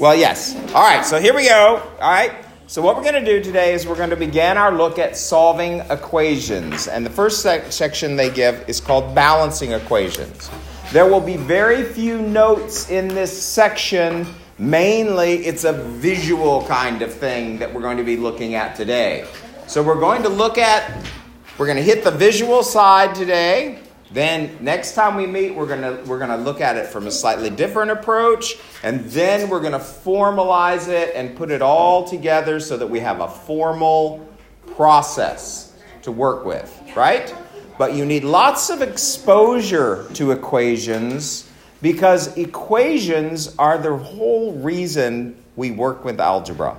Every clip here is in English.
Well, yes. All right, so here we go. All right. So what we're going to do today is we're going to begin our look at solving equations. And the first section they give is called balancing equations. There will be very few notes in this section. Mainly, it's a visual kind of thing that we're going to be looking at today. So we're going to hit the visual side today. Then next time we meet, we're gonna look at it from a slightly different approach, and then we're gonna formalize it and put it all together so that we have a formal process to work with, right? But you need lots of exposure to equations because equations are the whole reason we work with algebra.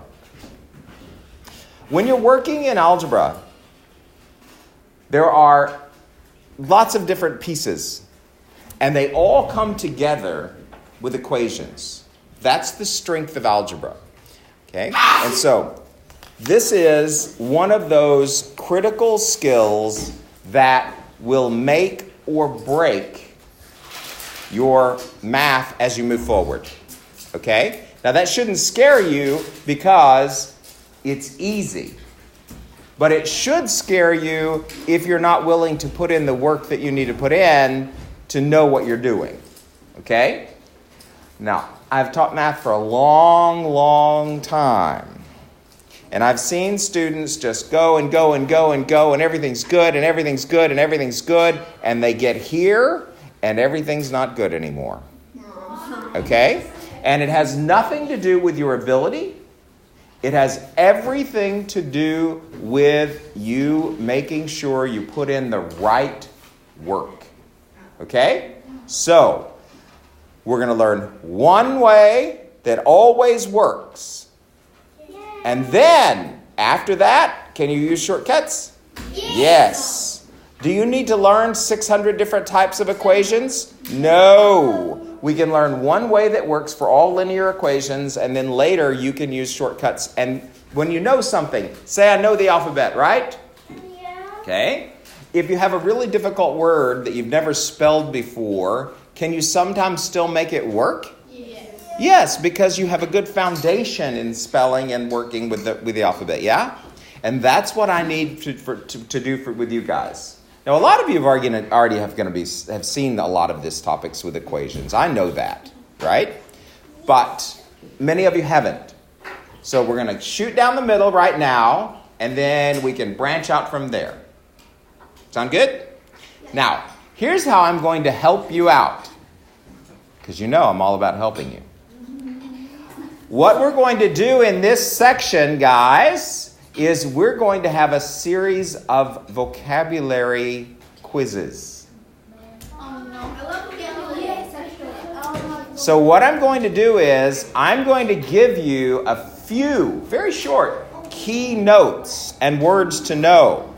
When you're working in algebra, there are lots of different pieces, and they all come together with equations. That's the strength of algebra. Okay? And so this is one of those critical skills that will make or break your math as you move forward. Okay? Now that shouldn't scare you because it's easy. But it should scare you if you're not willing to put in the work that you need to put in to know what you're doing. Okay? Now, I've taught math for a long, long time. And I've seen students just go and go and go and go, and everything's good, and everything's good, and everything's good. And they get here, and everything's not good anymore. Okay? And it has nothing to do with your ability. It has everything to do with you making sure you put in the right work. Okay? So, we're going to learn one way that always works. And then, after that, can you use shortcuts? Yes. Do you need to learn 600 different types of equations? No. We can learn one way that works for all linear equations, and then later you can use shortcuts. And when you know something, say I know the alphabet, right? Yeah. Okay. If you have a really difficult word that you've never spelled before, can you sometimes still make it work? Yes. Yes, because you have a good foundation in spelling and working with the alphabet, yeah? And that's what I need to do with you guys. Now, a lot of you have seen a lot of these topics with equations. I know that, right? But many of you haven't. So we're going to shoot down the middle right now, and then we can branch out from there. Sound good? Now, here's how I'm going to help you out. Because you know I'm all about helping you. What we're going to do in this section, guys, is we're going to have a series of vocabulary quizzes. So what I'm going to do is I'm going to give you a few, very short, key notes and words to know.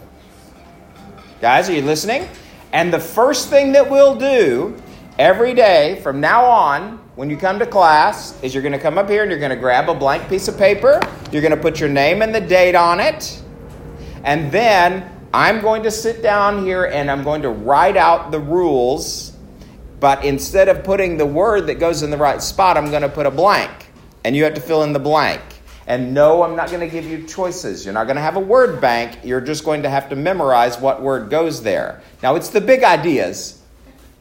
Guys, are you listening? And the first thing that we'll do every day from now on, when you come to class, is you're going to come up here and you're going to grab a blank piece of paper. You're going to put your name and the date on it. And then I'm going to sit down here and I'm going to write out the rules. But instead of putting the word that goes in the right spot, I'm going to put a blank. And you have to fill in the blank. And no, I'm not going to give you choices. You're not going to have a word bank. You're just going to have to memorize what word goes there. Now, it's the big ideas,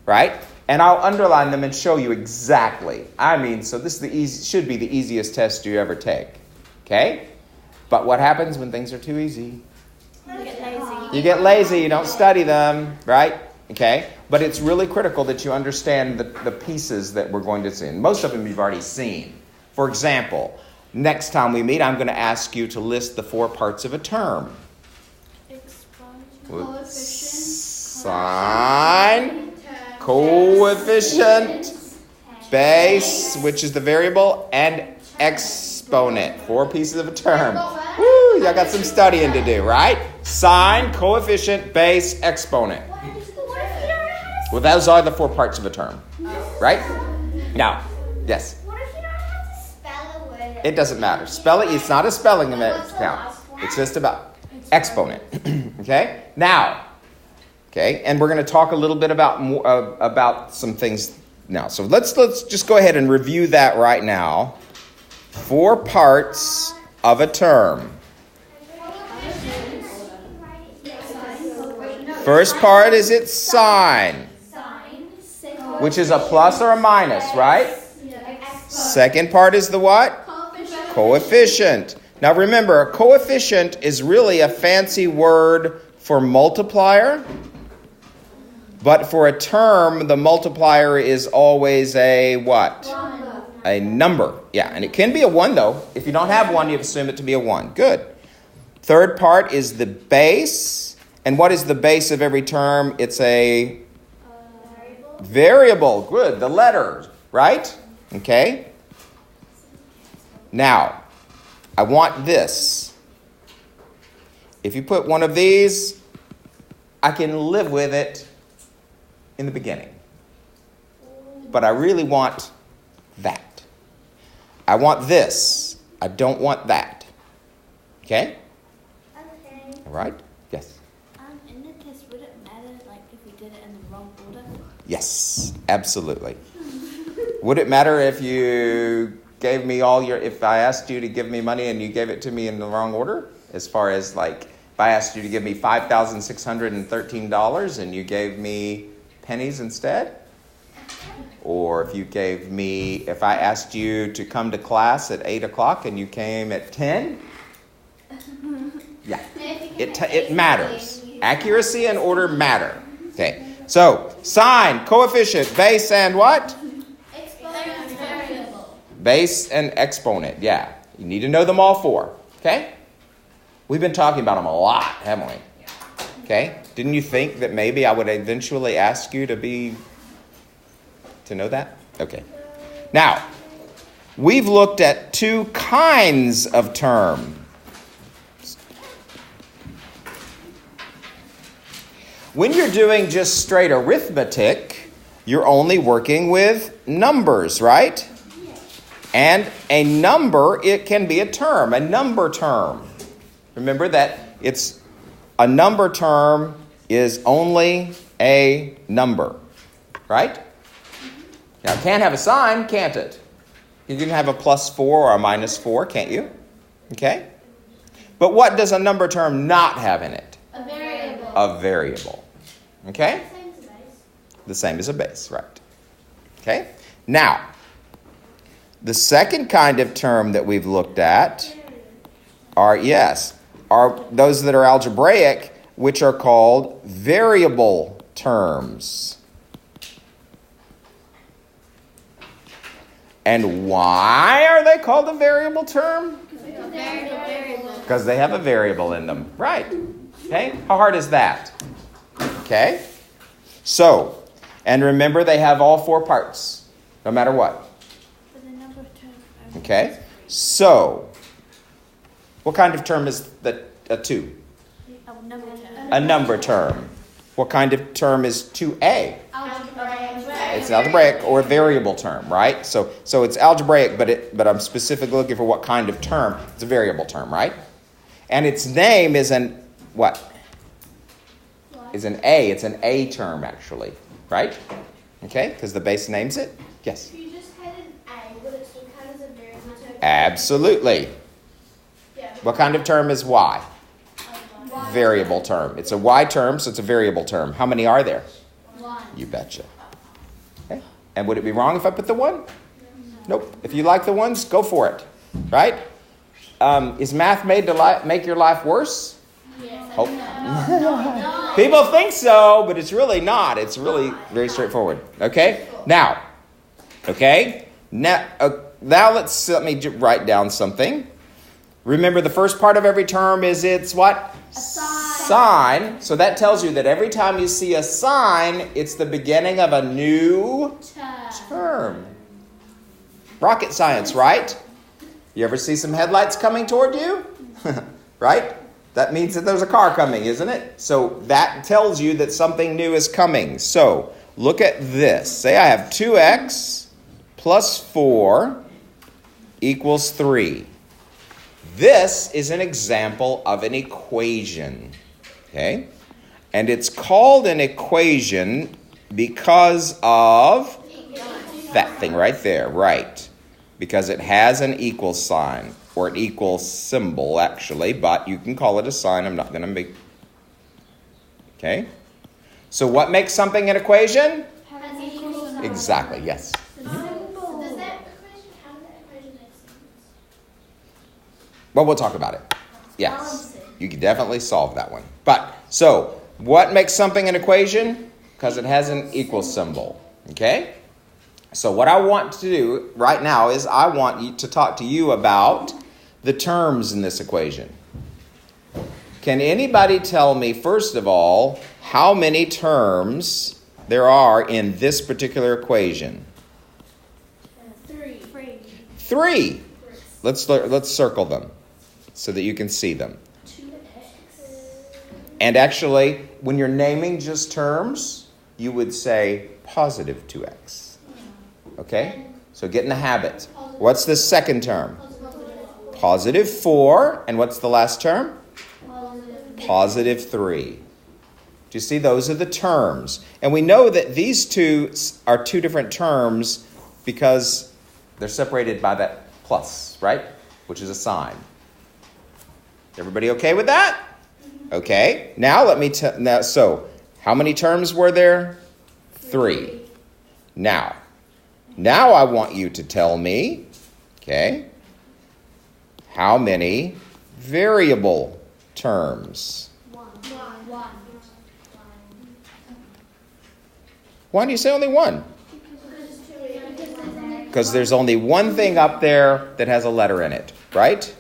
right? And I'll underline them and show you exactly. So this should be the easiest test you ever take. Okay? But what happens when things are too easy? You get lazy. You don't study them, right? Okay? But it's really critical that you understand the pieces that we're going to see. And most of them you've already seen. For example, next time we meet, I'm going to ask you to list the 4 parts of a term. Coefficient. Sine. Coefficient, base, which is the variable, and exponent. 4 pieces of a term. Woo, y'all got some studying to do, right? Sine, coefficient, base, exponent. Well, those are the 4 parts of a term, right? Now, yes? What if you don't have to spell a word? It doesn't matter. It's not a spelling count. It's just about exponent. Okay? Now, okay, and we're going to talk a little bit about some things now. So let's just go ahead and review that right now. 4 parts of a term. First part is its sign, which is a plus or a minus, right? Second part is the what? Coefficient. Now remember, a coefficient is really a fancy word for multiplier. But for a term, the multiplier is always a what? A number. Yeah, and it can be a 1 though. If you don't have 1, you assume it to be a 1. Good. Third part is the base. And what is the base of every term? It's a variable. Good. The letters, right? Okay. Now, I want this. If you put one of these, I can live with it in the beginning. But I really want that. I want this. I don't want that. Okay? Okay. All right? Yes. In the test, would it matter like if we did it in the wrong order? Yes, absolutely. Would it matter if you gave me if I asked you to give me money and you gave it to me in the wrong order? As far as like, if I asked you to give me $5,613 and you gave me pennies instead? Or if I asked you to come to class at 8 o'clock and you came at 10? Yeah, it matters. Accuracy and order matter. Okay, so sign, coefficient, base, and what? Variable. Base and exponent, yeah. You need to know them all 4, okay? We've been talking about them a lot, haven't we? Okay, didn't you think that maybe I would eventually ask you to know that? Okay. Now, we've looked at 2 kinds of terms. When you're doing just straight arithmetic, you're only working with numbers, right? And a number, it can be a term, a number term. Remember that a number term is only a number, right? Now, it can't have a sign, can't it? You can have a +4 or a -4, can't you? Okay? But what does a number term not have in it? A variable. A variable. Okay? Same as a base. The same as a base, right? Okay? Now, the second kind of term that we've looked at are those that are algebraic, which are called variable terms. And why are they called a variable term? Because they have a variable in them. Right. Okay? How hard is that? Okay? So, and remember they have all 4 parts, no matter what. For the number of terms. Okay? So, what kind of term is a 2? Number term. A number term. What kind of term is 2a? It's an algebraic or a variable term, right? So it's algebraic, but I'm specifically looking for what kind of term. It's a variable term, right? And its name is an what? Is an A. It's an A term, actually, right? Okay, because the base names it. Yes. If you just had an A, would it still count as a variable term? Absolutely. Yeah. What kind of term is Y? Y. Variable term. It's a Y term, so it's a variable term. How many are there? 1. You betcha. Okay. And would it be wrong if I put the 1? Nope. If you like the 1s, go for it. Right? Is math made to make your life worse? Yes. Hope. People think so, but it's really not. It's really very straightforward. Okay? Now, let me write down something. Remember, the first part of every term is its what? A sign. Sign. So that tells you that every time you see a sign, it's the beginning of a new term. Rocket science, right? You ever see some headlights coming toward you? Right? That means that there's a car coming, isn't it? So that tells you that something new is coming. So look at this. Say I have 2x plus 4 equals 3. This is an example of an equation. Okay? And it's called an equation because of that thing right there, right? because it has an equal sign, or an equal symbol, actually, but you can call it a sign. I'm not going to make... Okay? So what makes something an equation? Has an equal sign. Exactly, yes. So does that equation, how does that equation make sense? Well, we'll talk about it. Yes. You can definitely solve that one. But, so, what makes something an equation? Because it has an equal symbol. Okay? So what I want to do right now is I want to talk to you about the terms in this equation. Can anybody tell me, first of all, how many terms there are in this particular equation? 3. 3. Let's circle them so that you can see them. 2x. And actually, when you're naming just terms, you would say positive 2x. Okay? So get in the habit. What's the second term? Positive 4. And what's the last term? Positive 3. Do you see? Those are the terms. And we know that these two are two different terms because they're separated by that plus, right? Which is a sign. Everybody okay with that? Okay. Now let me tell... So, how many terms were there? 3. Now I want you to tell me, okay, how many variable terms? 1. Why do you say only one? Because there's only one thing up there that has a letter in it, right?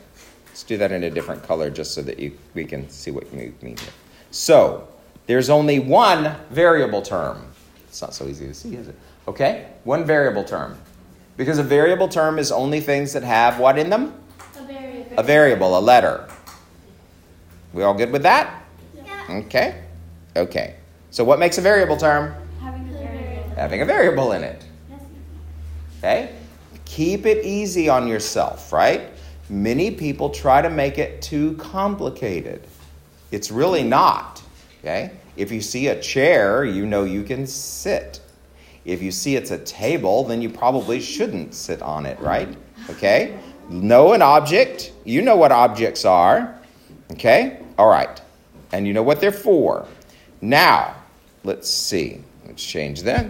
Let's do that in a different color just so that we can see what you mean here. So, there's only one variable term. It's not so easy to see, is it? Okay, one variable term. Because a variable term is only things that have what in them? A variable, a letter. We all good with that? Yeah. Okay. So what makes a variable term? Having a variable. In it. Okay? Keep it easy on yourself, right? Many people try to make it too complicated. It's really not. Okay? If you see a chair, you know you can sit. If you see it's a table, then you probably shouldn't sit on it, right? Okay? Know an object. You know what objects are. Okay? All right. And you know what they're for. Now, let's see. Let's change that.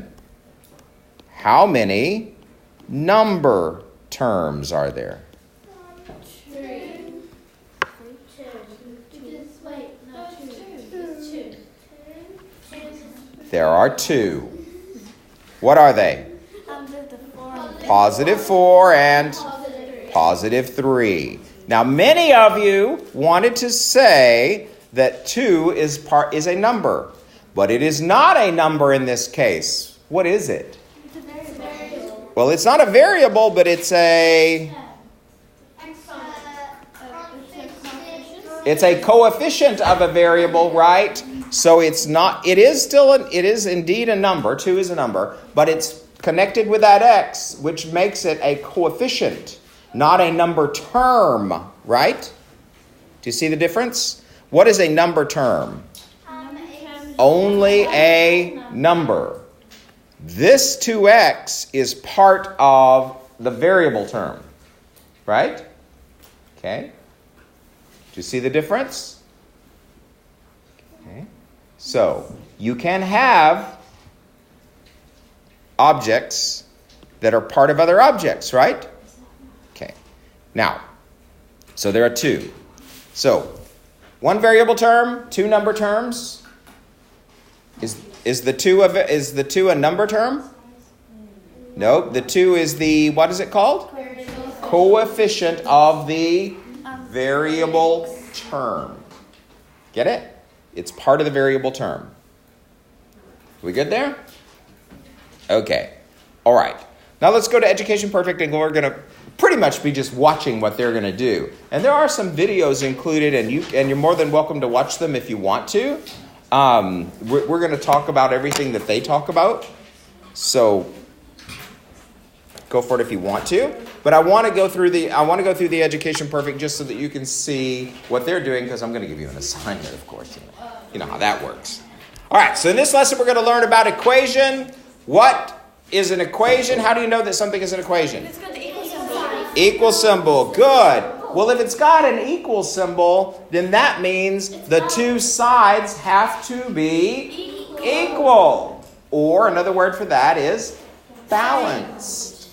How many number terms are there? 3. 2. There are 2. What are they? There's the 4. Positive 4 and positive 3. Now, many of you wanted to say that 2 is a number, but it is not a number in this case. What is it? It's a variable. Well, it's not a variable, but it's a coefficient of a variable, right? So it's not, it is indeed a number. 2 is a number, but it's connected with that x, which makes it a coefficient, not a number term, right? Do you see the difference? What is a number term? Only a number. This 2x is part of the variable term, right? Okay. Do you see the difference? Okay. So, you can have objects that are part of other objects, right? Okay. Now, so there are 2. So, one variable term, 2 number terms. Is the 2 a number term? No, the 2 is the, what is it called? Coefficient of the variable term. Get it? It's part of the variable term. We good there? Okay. All right. Now let's go to Education Perfect, and we're going to pretty much be just watching what they're going to do. And there are some videos included, and you're more than welcome to watch them if you want to. We're going to talk about everything that they talk about. So go for it if you want to. But I want to go through the Education Perfect just so that you can see what they're doing, because I'm going to give you an assignment, of course. You know how that works. All right, so in this lesson we're going to learn about equation. What is an equation? How do you know that something is an equation? It's got the equal symbol. Equal symbol. Good. Well, if it's got an equal symbol, then that means the two sides have to be equal. Or another word for that is balanced.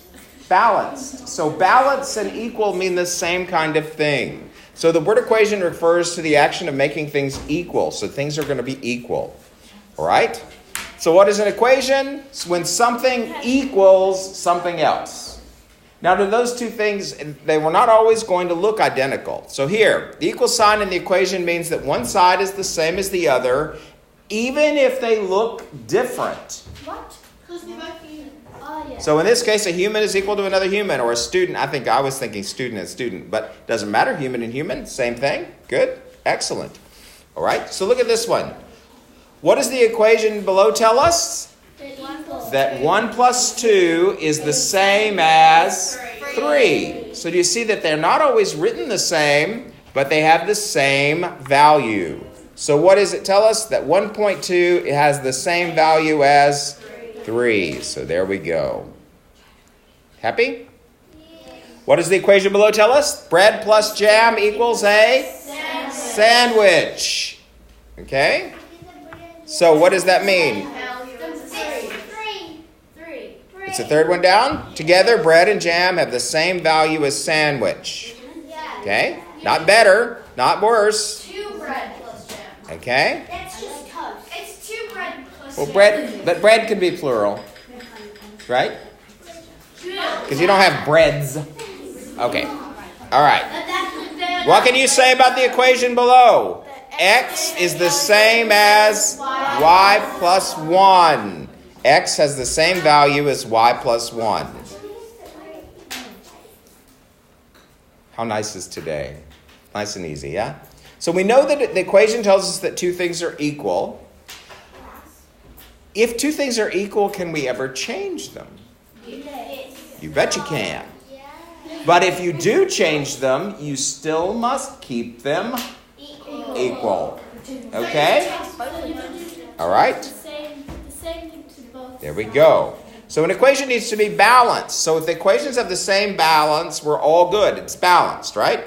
Balanced. So balance and equal mean the same kind of thing. So the word equation refers to the action of making things equal. So things are going to be equal. All right? So what is an equation? It's when something equals something else. Now, to those two things, they were not always going to look identical. So here, the equal sign in the equation means that one side is the same as the other, even if they look different. What? Because they're both human. Oh, yeah. So in this case, a human is equal to another human, or a student. I was thinking student and student, but it doesn't matter. Human and human, same thing. Good. Excellent. All right. So look at this one. What does the equation below tell us? That 1 plus 2 is the same as 3. So do you see that they're not always written the same, but they have the same value? So what does it tell us? That 1.2 it has the same value as 3. So there we go. Happy? What does the equation below tell us? Bread plus jam equals a sandwich. Okay? So what does that mean? It's the third one down. Together, bread and jam have the same value as sandwich. Okay? Not better, not worse. 2 bread plus jam. Okay? That's just toast. It's 2 bread plus Well, jam. but bread can be plural. Right? Because you don't have breads. Okay. All right. What can you say about the equation below? X is the same as y plus 1. X has the same value as y plus 1. How nice is today? Nice and easy, yeah? So we know that the equation tells us that two things are equal. If two things are equal, can we ever change them? You bet you can. But if you do change them, you still must keep them equal. Okay? All right? There we go. So an equation needs to be balanced. So if the equations have the same balance, we're all good. It's balanced, right?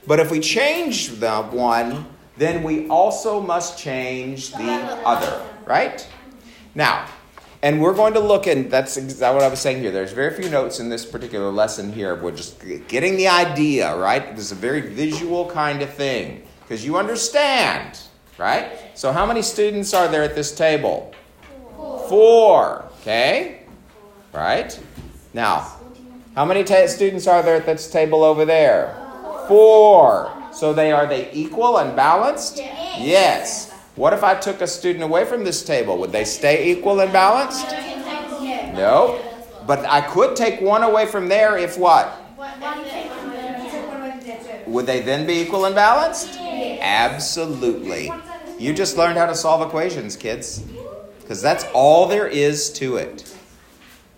But if we change the one, then we also must change the other, right? Now, and we're going to look in, that's exactly what I was saying here. There's very few notes in this particular lesson here. We're just getting the idea, right? This is a very visual kind of thing. Because you understand, right? So how many students are there at this table? 4. Okay? Right? Now, how many students are there at this table over there? 4. So are they equal and balanced? Yes. What if I took a student away from this table? Would they stay equal and balanced? No. But I could take one away from there if what? Would they then be equal and balanced? Absolutely. You just learned how to solve equations, kids. Because that's all there is to it.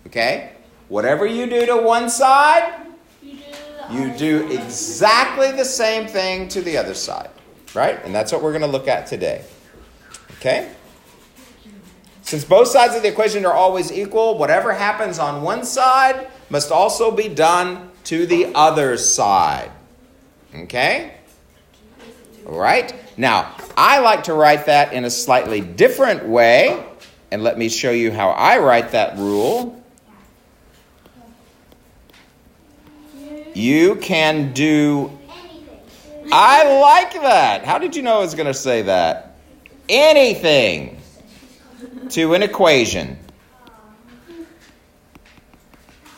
Okay? Whatever you do to one side, you do exactly the same thing to the other side. Right? And that's what we're going to look at today. Okay? Since both sides of the equation are always equal, whatever happens on one side must also be done to the other side. Okay? All right? Now, I like to write that in a slightly different way. And let me show you how I write that rule. You can do... I like that. How did you know I was going to say that? Anything to an equation.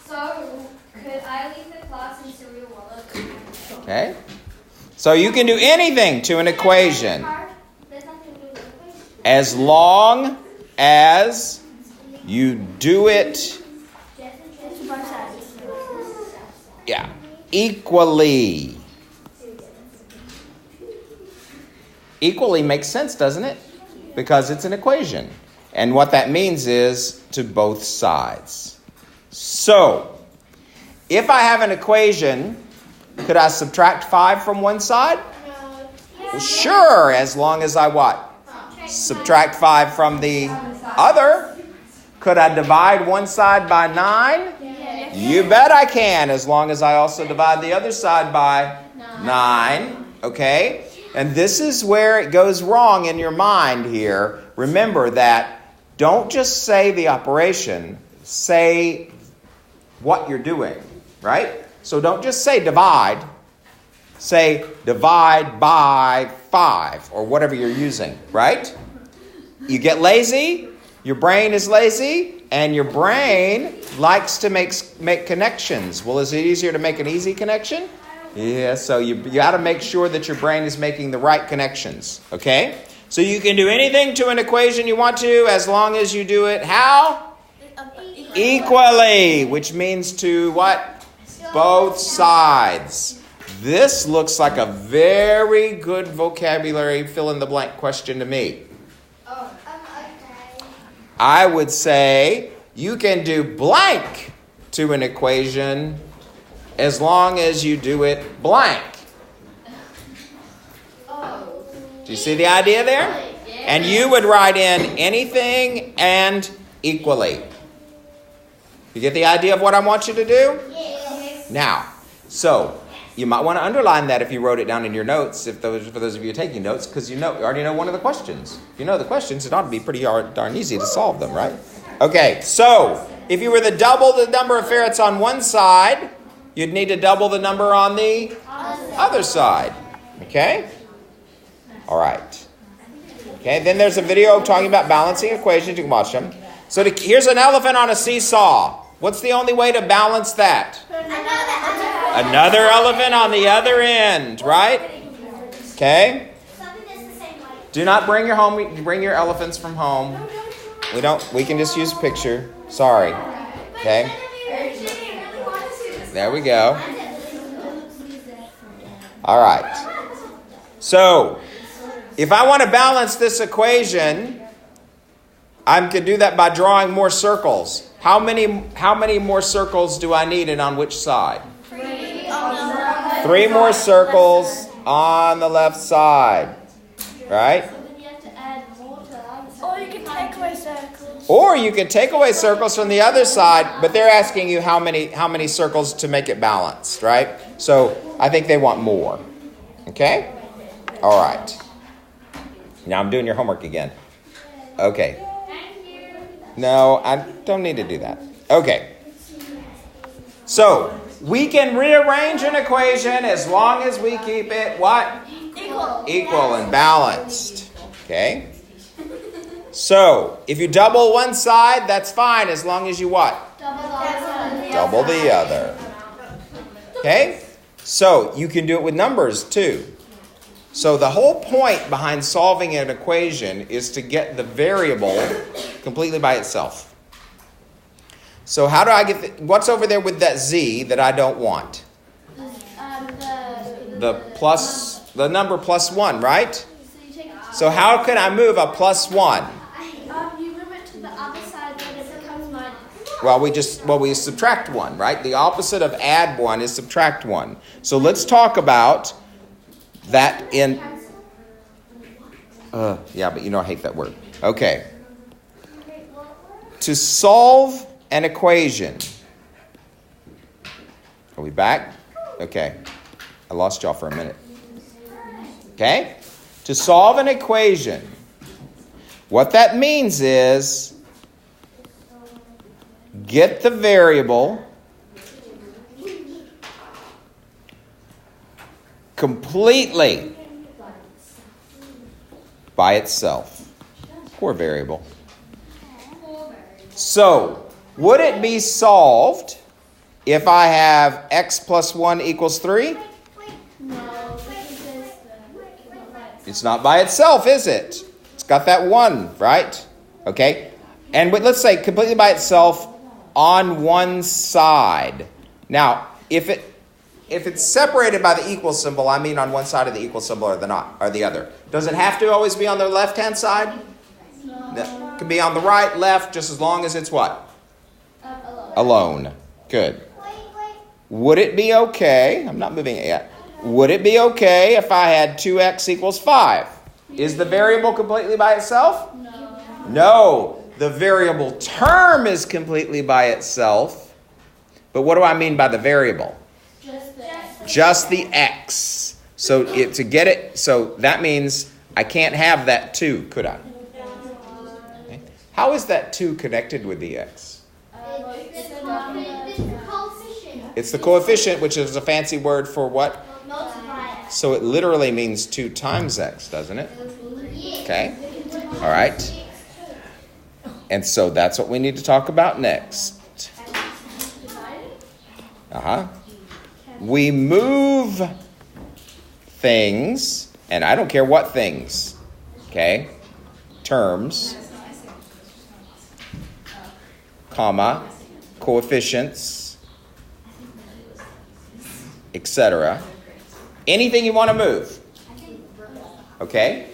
So, could I leave the class in cereal wallet? Okay? So you can do anything to an equation as long as you do it equally. Equally makes sense, doesn't it? Because it's an equation. And what that means is to both sides. So, if I have an equation, could I subtract 5 from one side? No. Well, sure, as long as I what? Subtract 5 from the other. Could I divide one side by 9? You bet I can, as long as I also divide the other side by 9. Okay? And this is where it goes wrong in your mind here. Remember that don't just say the operation, say what you're doing, right? So don't just say divide. Say divide by 5 or whatever you're using, right? You get lazy, your brain is lazy, and your brain likes to make connections. Well, is it easier to make an easy connection? Yeah, so you got to make sure that your brain is making the right connections, okay? So you can do anything to an equation you want to as long as you do it how? Equally, which means to what? Both sides. This looks like a very good vocabulary fill-in-the-blank question to me. I would say you can do blank to an equation as long as you do it blank. Do you see the idea there? And you would write in anything and equally. You get the idea of what I want you to do? Yes. Now, so you might want to underline that if you wrote it down in your notes, for those of you taking notes, because you already know one of the questions. If you know the questions, it ought to be pretty darn easy to solve them, right? Okay, so if you were to double the number of ferrets on one side, you'd need to double the number on the other side. Okay? All right. Okay, then there's a video talking about balancing equations. You can watch them. So here's an elephant on a seesaw. What's the only way to balance that? Another elephant on the other end, right? Okay? Do not bring your elephants from home. We can just use a picture. Sorry. Okay? There we go. All right. So, if I want to balance this equation, I can do that by drawing more circles. How many more circles do I need and on which side? 3 more circles on the left side. Right? Or you can take away circles. Or you can take away circles from the other side, but they're asking you how many circles to make it balanced, right? So I think they want more. Okay? All right. Now I'm doing your homework again. Okay. No, I don't need to do that. Okay. So, we can rearrange an equation as long as we keep it what? Equal and balanced. Okay? So, if you double one side, that's fine as long as you what? Double the other. Okay? So, you can do it with numbers too. So the whole point behind solving an equation is to get the variable completely by itself. So how do I get what's over there with that z that I don't want? The number plus 1, right? So how can I move a plus 1? You move it to the other side and it becomes minus. Well, we subtract 1, right? The opposite of add 1 is subtract 1. So let's talk about that in... yeah, but I hate that word. Okay. To solve an equation... Are we back? Okay. I lost y'all for a minute. Okay? To solve an equation, what that means is get the variable completely by itself. Poor variable. So, would it be solved if I have x plus 1 equals 3? It's not by itself, is it? It's got that 1, right? Okay. And let's say completely by itself on one side. Now, if it's separated by the equal symbol, I mean on one side of the equal symbol or the other. Does it have to always be on the left-hand side? No. It can be on the right, left, just as long as it's what? Alone. Good. Would it be okay? I'm not moving it yet. Would it be okay if I had 2x equals 5? Is the variable completely by itself? No. The variable term is completely by itself, But what do I mean by the variable? Just the X. Just the X. So to get it, so that means I can't have that 2, could I? Okay. How is that 2 connected with the X? It's the coefficient. It's the coefficient, which is a fancy word for what? Multiply. So it literally means 2 times X, doesn't it? Okay. All right. And so that's what we need to talk about next. We move things, and I don't care what things, okay? Terms, comma, coefficients, etc. Anything you want to move, okay?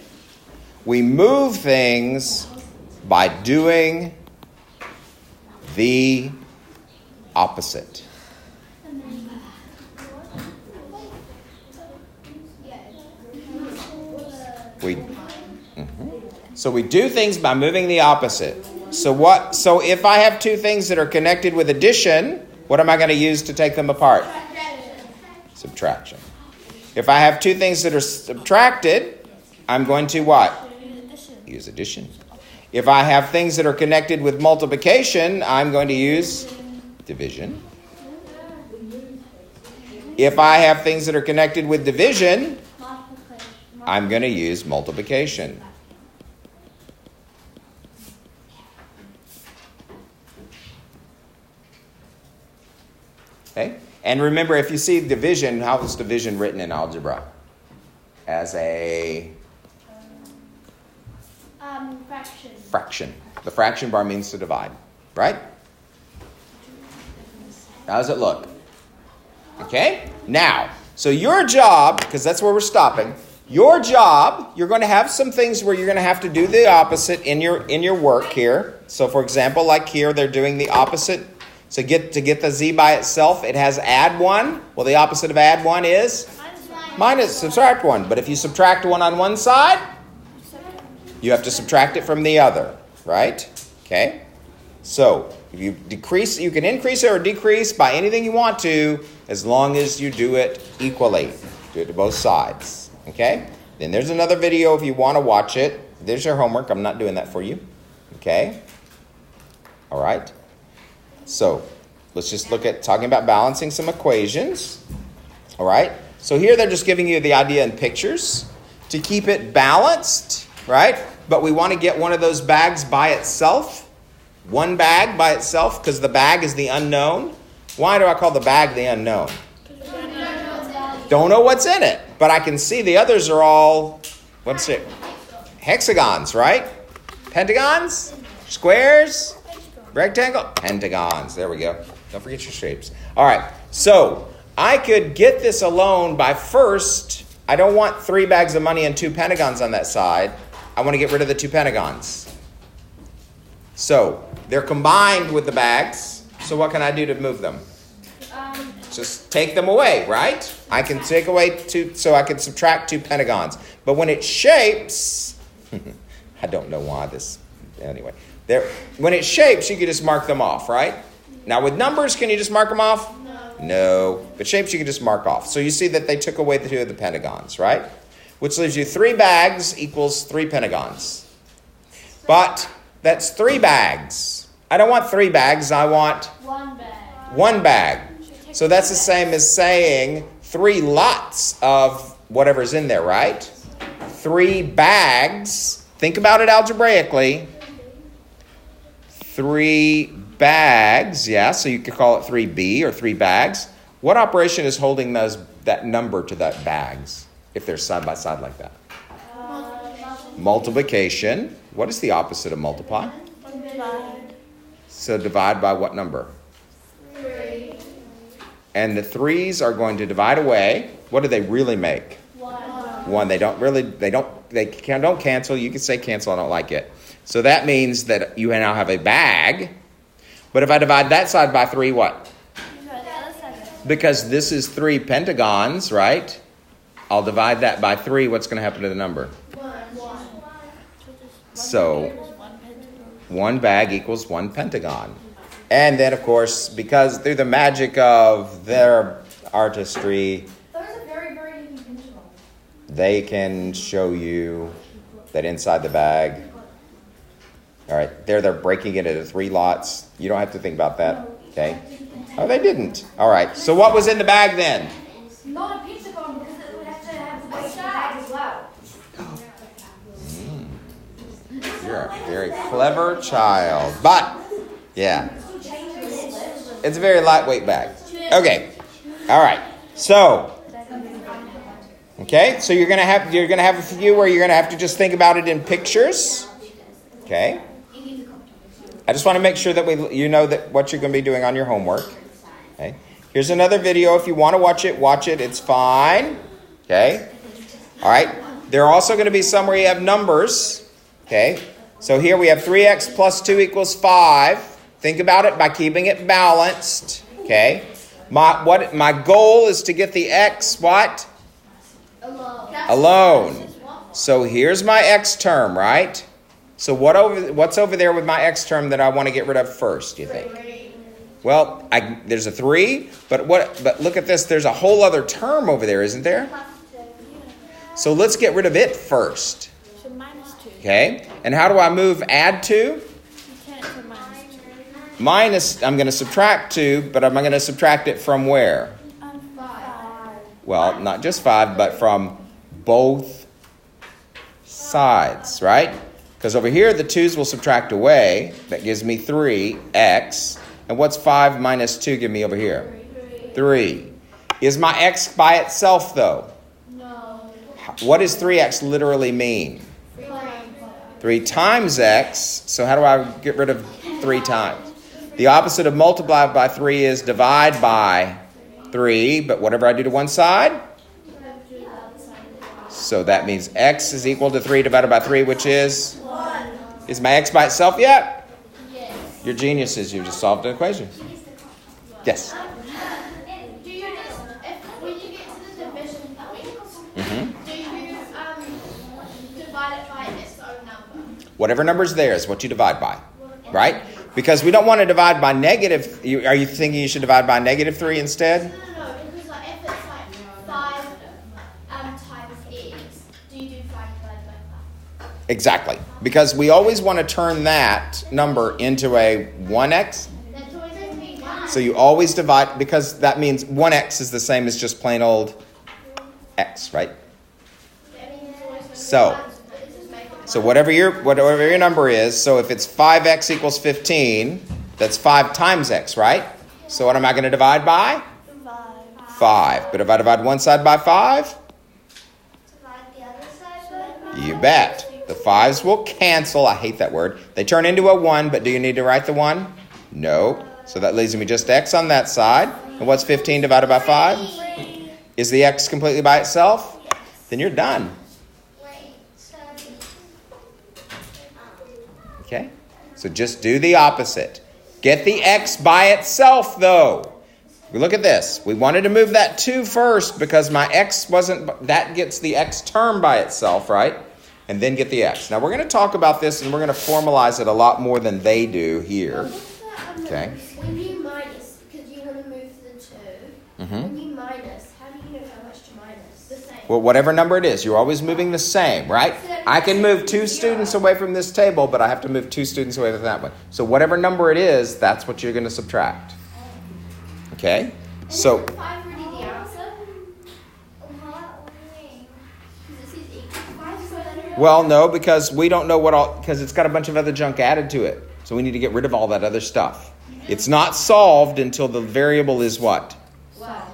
We move things by doing the opposite. So we do things by moving the opposite. So if I have 2 things that are connected with addition, what am I going to use to take them apart? Subtraction. If I have 2 things that are subtracted, I'm going to what? Use addition. If I have things that are connected with multiplication, I'm going to use division. If I have things that are connected with division, I'm going to use multiplication. Okay? And remember, if you see division, how is division written in algebra? As a fraction. The fraction bar means to divide, right? How does it look? Okay? Now, so your job, because that's where we're stopping, your job, you're going to have some things where you're going to have to do the opposite in your work here. So for example, like here, they're doing the opposite. So to get the z by itself, it has add 1. Well, the opposite of add 1 is? Minus, subtract 1. But if you subtract 1 on one side, you have to subtract it from the other, right? Okay? So if you decrease, you can increase it or decrease by anything you want to, as long as you do it equally. Do it to both sides. Okay? Then there's another video if you want to watch it. There's your homework. I'm not doing that for you. Okay? All right? So let's just look at talking about balancing some equations. All right? So here they're just giving you the idea in pictures to keep it balanced, right? But we want to get one of those bags by itself. One bag by itself, because the bag is the unknown. Why do I call the bag the unknown? Don't know what's in it, but I can see the others are all, what's it? Hexagons, right? Pentagons? Squares? Rectangle? Pentagons. There we go. Don't forget your shapes. All right. So I could get this alone by first, I don't want 3 bags of money and 2 pentagons on that side. I want to get rid of the 2 pentagons. So they're combined with the bags. So what can I do to move them? Just take them away, right? I can take away 2, so I can subtract 2 pentagons. But when it shapes, I don't know why this, anyway. When it shapes, you can just mark them off, right? Now with numbers, can you just mark them off? No. But shapes, you can just mark off. So you see that they took away the 2 of the pentagons, right? Which leaves you 3 bags equals 3 pentagons. But that's 3 bags. I don't want 3 bags. I want 1 bag. 1 bag. So that's the same as saying 3 lots of whatever's in there, right? 3 bags. Think about it algebraically. 3 bags. Yeah, so you could call it 3b or 3 bags. What operation is holding that number to that bags if they're side by side like that? Multiplication. What is the opposite of multiply? So divide by what number? 3. And the 3s are going to divide away. What do they really make? 1. They don't cancel. You can say cancel. I don't like it. So that means that you now have a bag. But if I divide that side by 3, what? Because this is 3 pentagons, right? I'll divide that by 3. What's going to happen to the number? 1. So 1 bag equals 1 pentagon. And then, of course, because through the magic of their artistry, Those are very, very intentional. they can show you that inside the bag. All right, they're breaking it into 3 lots. You don't have to think about that, okay? Oh, they didn't. All right, so what was in the bag then? Not a pizza cone because it would have to have the weight bag as well. You're a very clever child. But, yeah, it's a very lightweight bag. Okay, all right. So, okay, so you're gonna have a few where you're gonna have to just think about it in pictures. Okay. I just want to make sure that you know that what you're going to be doing on your homework. Okay. Here's another video. If you want to watch it, watch it. It's fine. Okay. All right. There are also going to be some where you have numbers. Okay. So here we have 3x plus 2 equals 5. Think about it by keeping it balanced. Okay. My goal is to get the x what? Alone. So here's my x term, right? So what's over there with my x term that I want to get rid of first, do you think? Well, there's a 3, but look at this. There's a whole other term over there, isn't there? So let's get rid of it first. So minus 2. Okay? And how do I add 2? You can't do minus 2. Minus, I'm going to subtract 2, but I'm going to subtract it from where? 5. Well, not just 5, but from both sides, right? Because over here, the 2's will subtract away. That gives me 3x. And what's 5 minus 2 give me over here? 3. Is my x by itself, though? No. What does 3x literally mean? 3 times x. So how do I get rid of 3 times? The opposite of multiply by 3 is divide by 3. But whatever I do to one side? So that means x is equal to 3 divided by 3, which is? Is my x by itself yet? Yes. You're geniuses. You just solved an equation. Yes. Do you just, when you get to the division point, Mm-hmm. do you divide it by its own number? Whatever number is there is what you divide by, right? Because we don't want to divide by negative. Are you thinking you should divide by negative 3 instead? No, because like if it's like 5 times x, do you do 5 divided by 5? Exactly. Because we always want to turn that number into a 1x. That's always going to be 1. So you always divide, because that means 1x is the same as just plain old x, right? So whatever your number is, so if it's 5x equals 15, that's 5 times x, right? So what am I going to divide by? 5. But if I divide one side by 5, Divide the other side by 5? you bet. The 5s will cancel. I hate that word. They turn into a 1, but do you need to write the 1? No. So that leaves me just x on that side. And what's 15 divided by 5? Is the x completely by itself? Then you're done. Okay? So just do the opposite. Get the x by itself, though. Look at this. We wanted to move that 2 first because my x wasn't... That gets the x term by itself, right? And then get the x. Now, we're going to talk about this, and we're going to formalize it a lot more than they do here. Okay? When you minus, because you want to move the 2, Mm-hmm. when you minus, how do you know how much to minus? The same. Well, whatever number it is, you're always moving the same, right? I can move 2 students away from this table, but I have to move 2 students away from that one. So whatever number it is, that's what you're going to subtract. Okay? So, Is 5 really the answer? What do you mean? Because it says equal 5, so then well, no, because we don't know because it's got a bunch of other junk added to it. So we need to get rid of all that other stuff. It's not solved until the variable is what?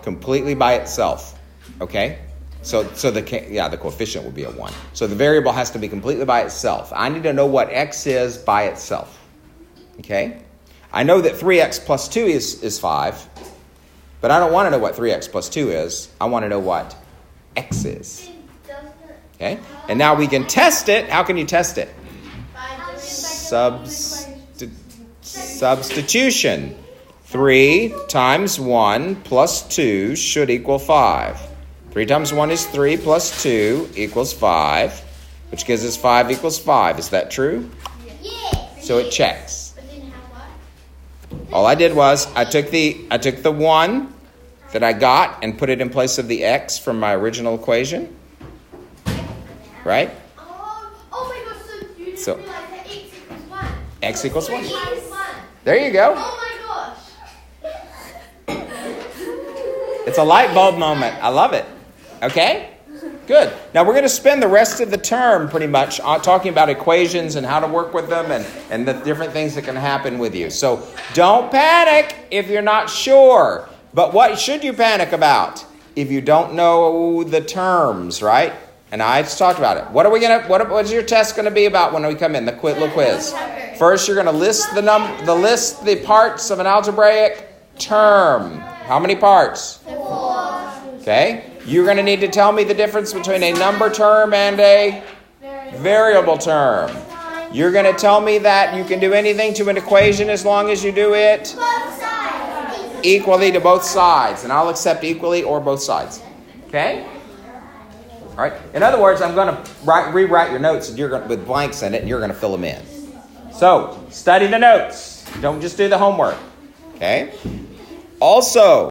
Completely by itself. Okay? So the coefficient will be a 1. So the variable has to be completely by itself. I need to know what x is by itself. Okay? I know that 3x plus 2 is 5. But I don't want to know what 3x plus 2 is. I want to know what x is. Okay? And now we can test it. How can you test it? Substitution. 3 times 1 plus 2 should equal 5. 3 times 1 is 3 plus 2 equals 5, which gives us 5 equals 5. Is that true? Yes. So it checks. But then how what? All I did was I took the 1 that I got and put it in place of the x from my original equation. Right? Oh my gosh, so you didn't So- realize that x equals 1. X equals 1. X equals 1. There you go. Oh my gosh. It's a light bulb moment. I love it. Okay? Good. Now we're going to spend the rest of the term pretty much talking about equations and how to work with them and the different things that can happen with you. So don't panic if you're not sure. But what should you panic about if you don't know the terms, right? And I just talked about it. What's your test going to be about when we come in, the little quiz? First, you're going to list the parts of an algebraic term. How many parts? 4. Okay. You're going to need to tell me the difference between a number term and a variable term. You're going to tell me that you can do anything to an equation as long as you do it Both sides. equally to both sides. And I'll accept equally or both sides. Okay? All right. In other words, I'm going to rewrite your notes with blanks in it, and you're going to fill them in. So, study the notes. Don't just do the homework. Okay? Also,